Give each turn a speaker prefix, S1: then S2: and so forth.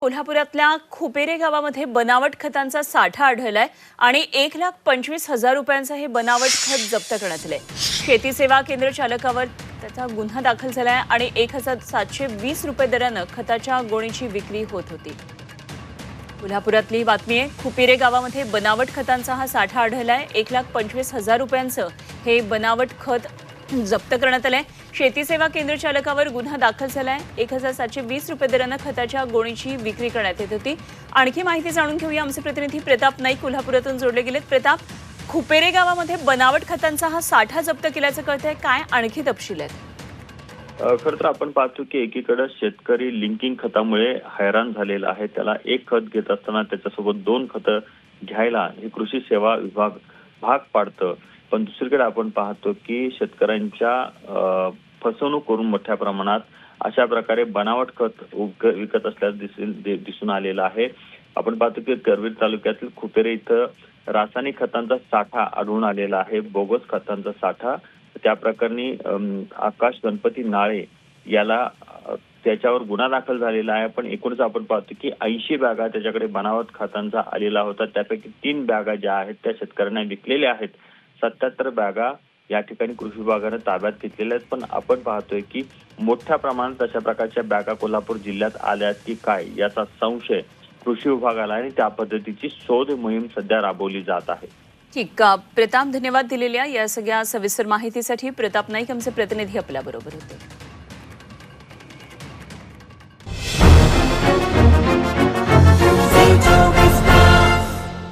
S1: कोल्हापुरातल्या खुपेरे गावामध्ये बनावट खतांचा साठा आढळलाय आणि 1,25,000 रुपयांचं हे बनावट खत जप्त करण्यात आलंय। शेती सेवा केंद्र चालकावर त्याचा गुन्हा दाखल झालाय आणि 1,720 रुपये दरानं खताच्या गोणीची विक्री होत होती। कोल्हापुरातली बातमी आहे। खुपेरे गावामध्ये बनावट खतांचा हा साठा आढळलाय। 1,25,000 रुपयांचं हे बनावट खत जप्त करण्यात आलंय। शेती सेवा केंद्र चालकावर गुन्हा दाखल झालाय। 1,720 रुपये दरानं खताच्या गोणीची विक्री करण्यात येत होती। आणखी माहिती जाणून घेऊया। आमचे प्रतिनिधी प्रताप नाईक कोल्हापुरातून जोडले गेलेत। प्रताप, खुपेरे गावामध्ये बनावट खतांचा हा साठा जप्त केल्याचं कळतंय, काय आणखी तपशील आहेत?
S2: खरं तर आपण पाहतो की एकीकडे शेतकरी लिंकिंग खतामुळे हैराण झालेला आहे। त्याला एक खत घेत असताना त्याच्यासोबत दोन खतं घ्यायला हे कृषी सेवा विभाग भाग पाडतं। पण दुसरीकडे आपण पाहतो की शेतकऱ्यांच्या फसवणूक करून मोठ्या प्रमाणात अशा प्रकारे बनावट खत विकत असल्याचं दिसून आलेलं आहे। आपण पाहतो की करवीर तालुक्यातील खुपेरे इथं रासायनिक खतांचा साठा आढळून आलेला आहे, बोगस खतांचा साठा। त्या प्रकरणी आकाश गणपती नाळे याला त्याच्यावर गुन्हा दाखल झालेला आहे। पण एकूणच आपण पाहतो की 80 बॅगा त्याच्याकडे बनावट खतांचा आलेला होता। त्यापैकी 3 बॅगा ज्या आहेत त्या शेतकऱ्यांना विकलेल्या आहेत। 77 बॅगा या ठिकाणी कृषी विभागाने ताब्यात घेतलेल्या आहेत। पण आपण पाहतोय की मोठ्या प्रमाणात अशा प्रकारच्या बॅगा कोल्हापूर जिल्ह्यात आल्या की काय याचा संशय कृषी विभागाला आणि त्या पद्धतीची शोध मोहीम सध्या राबवली जात आहे।
S1: ठीक, प्रताप, धन्यवाद दिलेल्या या सगळ्या सविस्तर माहितीसाठी। प्रताप नाईक आमचे प्रतिनिधी आपल्या बरोबर होते।